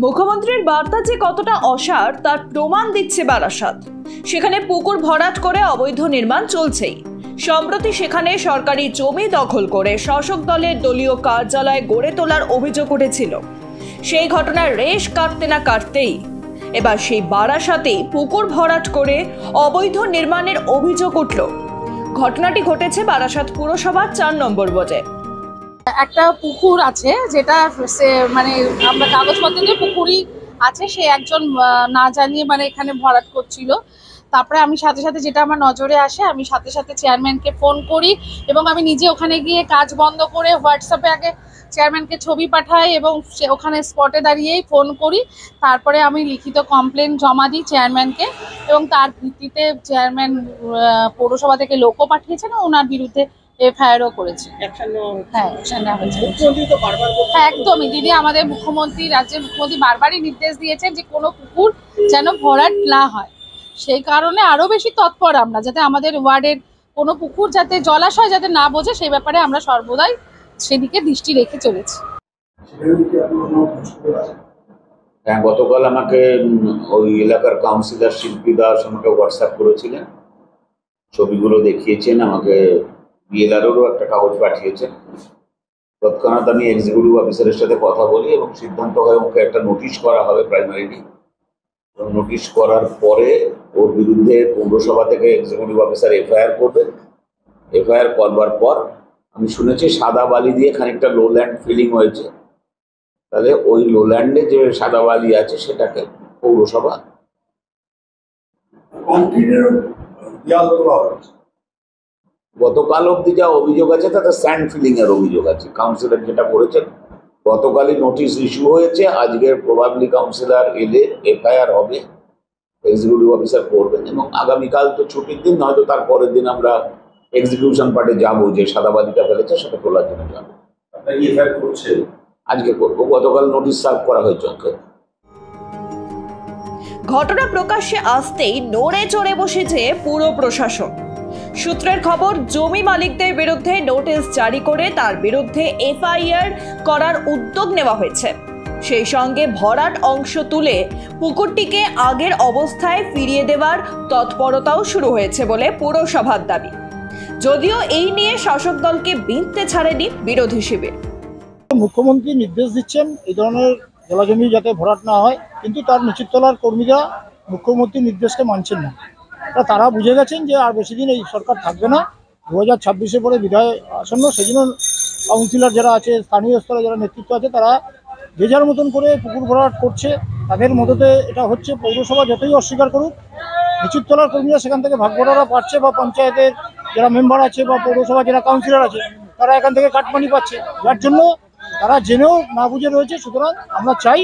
মুখ্যমন্ত্রীর বার্তা যে কতটা অসার তার প্রমাণ দিচ্ছে বারাসাত। সেখানে পুকুর ভরাট করে অবৈধ নির্মাণ চলছেই। সম্প্রতি সেখানে সরকারি জমি দখল করে শাসক দলের দলীয় কার্যালয় গড়ে তোলার অভিযোগ উঠেছিল। সেই ঘটনার রেশ কাটতে না কাটতেই এবার সেই বারাসাতেই পুকুর ভরাট করে অবৈধ নির্মাণের অভিযোগ উঠল। ঘটনাটি ঘটেছে বারাসাত পুরসভার 4 নম্বর ওয়ার্ডে। একটা পুকুর আছে যেটা মানে আমরা কাগজপত্রে পুকুরই আছে, সে একজন না জানিয়ে মানে এখানে ভরাট করছিল। তারপরে আমি সাথে সাথে যেটা আমার নজরে আসে, আমি সাথে সাথে চেয়ারম্যানকে ফোন করি এবং আমি নিজে ওখানে গিয়ে কাজ বন্ধ করে হোয়াটসঅ্যাপে আগে চেয়ারম্যানকে ছবি পাঠাই এবং সে ওখানে স্পটে দাঁড়িয়েই ফোন করি। তারপরে আমি লিখিত কমপ্লেন জমা দিই চেয়ারম্যানকে এবং তার ভিত্তিতে চেয়ারম্যান পৌরসভা থেকে লোকও পাঠিয়েছেন, ওনার বিরুদ্ধে এফআইআরও করেছে। হ্যাঁ, একদমই দিদি, আমাদের মুখ্যমন্ত্রী, রাজ্যের মুখ্যমন্ত্রী বারবারই নির্দেশ দিয়েছেন যে কোনো পুকুর যেন ভরাট না হয়। সেই কারণে আরো বেশি তৎপর আমরা, যাতে আমাদের ওয়ার্ডের কোনো পুকুর যাতে জলাশয় যাতে না বোঝে সেই ব্যাপারে আমরা সর্বদাই সেদিকে দৃষ্টি রেখে চলেছি। হ্যাঁ, গতকাল আমাকে ওই এলাকার কাউন্সিলর শিল্পী দাস আমাকে হোয়াটসঅ্যাপ করেছিলেন, ছবিগুলো দেখিয়েছেন, আমাকে বিএলআরও একটা কাগজ পাঠিয়েছেন। তৎক্ষণাৎ আমি এক্সিকিউটিভ অফিসারের সাথে কথা বলি এবং সিদ্ধান্ত হয় ওকে একটা নোটিশ করা হবে প্রাইমারিলি। নোটিশ করার পরে ওর বিরুদ্ধে পৌরসভা থেকে এক্সিকিউটিভ অফিসার এফআইআর করবে। এফআইআর করবার পর আমি শুনেছি সাদা বালি দিয়ে খানিকটা লোল্যান্ড ফিলিং হয়েছে, তাহলে ওই লোল্যান্ডে যে সাদা বালি আছে সেটাকে পৌরসভা গতকাল অব্দি যা অভিযোগ আছে তাতে স্যান্ড ফিলিং এর অভিযোগ আছে। কাউন্সিলর যেটা করেছেন, গতকালই নোটিশ ইস্যু হয়েছে, আজকে প্রবাবলি কাউন্সিলর এলে এফআইআর হবে, এক্সিকিউটিভ অফিসার করবেন এবং আগামীকাল তো ছুটির দিন, হয়তো তার পরের দিন আমরা এক্সিকিউশন পার্টে যাবো, যে সাদা বালিটা ফেলেছে সেটা তোলার জন্য যাবো। আজকে করবো, গতকাল নোটিশ সার্ভ করা হয়েছে ওকে। ঘটনা প্রকাশ্যে আসতেই নড়ে চড়ে বসেছে পুরো প্রশাসন। সূত্রের খবর, জমি মালিকদের বিরুদ্ধে নোটিশ জারি করে তার বিরুদ্ধে এফআইআর করার উদ্যোগ নেওয়া হয়েছে। সেই সঙ্গে ভরাট অংশ তুলে পুকুরটিকে আগের অবস্থায় ফিরিয়ে দেওয়ার তৎপরতাও শুরু হয়েছে বলে পুরসভার দাবি। যদিও এই নিয়ে শাসক দলকে বিঁধতে ছাড়েনি বিরোধী শিবির। মুখ্যমন্ত্রী নির্দেশ দিচ্ছেন এই ধরনের জলাজমি যাতে ভরাট না হয়, কিন্তু তার নিচের তলার কর্মীরা মুখ্যমন্ত্রীর নির্দেশকে মানছেন না। তারা বুঝে গেছেন যে আর বেশি দিন এই সরকার থাকবে না, 2026-এ পরে বিদায় আসন্ন। সেই জন্য কাউন্সিলর যারা আছে, স্থানীয় স্তরে যারা নেতৃত্ব আছে, তারা যে যার মতন করে পুকুর ভরাট করছে, তাদের মদতে এটা হচ্ছে। পৌরসভা যতই অস্বীকার করুক, নিচের তলার কর্মীরা সেখান থেকে ভাগবটারা পাচ্ছে, বা পঞ্চায়েতের যারা মেম্বার আছে বা পৌরসভা যারা কাউন্সিলর আছে তারা এখান থেকে কাটমানি পাচ্ছে, যার জন্য তারা জেনেও না বুঝে রয়েছে। সুতরাং আমরা চাই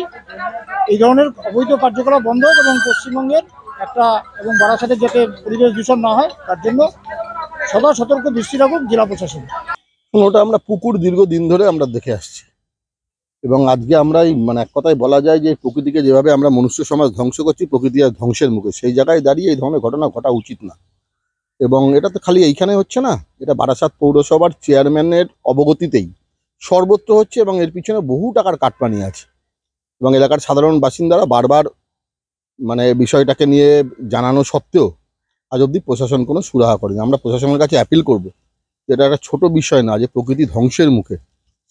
এই ধরনের অবৈধ কার্যকলাপ বন্ধ হোক এবং পশ্চিমবঙ্গের একটা এবং বারাসাতের যাতে পরিবেশ দূষণ না হয় তার জন্য সদা সতর্ক দৃষ্টি রাখুক জেলা প্রশাসন। ওটা আমরা পুকুর দীর্ঘদিন ধরে আমরা দেখে আসছি এবং আজকে আমরা মানে এক কথায় বলা যায় যে প্রকৃতিকে যেভাবে আমরা মনুষ্য সমাজ ধ্বংস করছি, প্রকৃতি আর ধ্বংসের মুখে। সেই জায়গায় দাঁড়িয়ে এই ধরনের ঘটনা ঘটা উচিত না। এবং এটা তো খালি এইখানে হচ্ছে না, এটা বারাসাত পৌরসভার চেয়ারম্যানের অবগতিতেই সর্বত্র হচ্ছে এবং এর পিছনে বহু টাকার কাটমানি আছে। এবং এলাকার সাধারণ বাসিন্দারা বারবার মানে বিষয়টাকে নিয়ে জানানো সত্ত্বেও আজ অবধি প্রশাসন কোনো সুরাহা করেনি। আমরা প্রশাসনের কাছে অ্যাপিল করব যে এটা একটা ছোট বিষয় না, যে প্রকৃতি ধ্বংসের মুখে।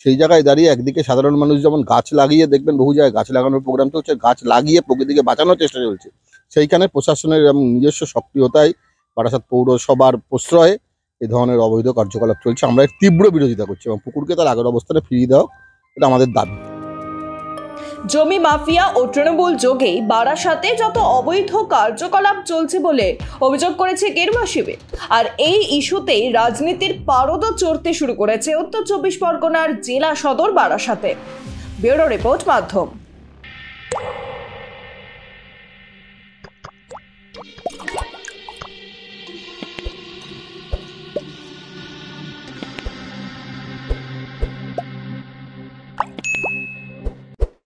সেই জায়গায় দাঁড়িয়ে একদিকে সাধারণ মানুষ যেমন গাছ লাগিয়ে, দেখবেন বহু জায়গায় গাছ লাগানোর প্রোগ্রাম চলছে, গাছ লাগিয়ে প্রকৃতিকে বাঁচানোর চেষ্টা চলছে, সেইখানে প্রশাসনের এবং নিজস্ব সক্রিয়তায় বারাসাত পৌরসভার প্রশ্রয়ে এই ধরনের অবৈধ কার্যকলাপ চলছে। আমরা এর তীব্র বিরোধিতা করছি এবং পুকুরকে তার আগের অবস্থানে ফিরিয়ে দেওয়া, এটা আমাদের দাবি। জমি মাফিয়া ও তৃণমূল যোগেই বারাসাতে যত অবৈধ কার্যকলাপ চলছে বলে অভিযোগ করেছে গেরুয়া শিবির। আর এই ইস্যুতেই রাজনীতির পারদও চড়তে শুরু করেছে উত্তর 24 পরগনার জেলা সদর বারাসাতে। ব্যুরো রিপোর্ট, মাধ্যম।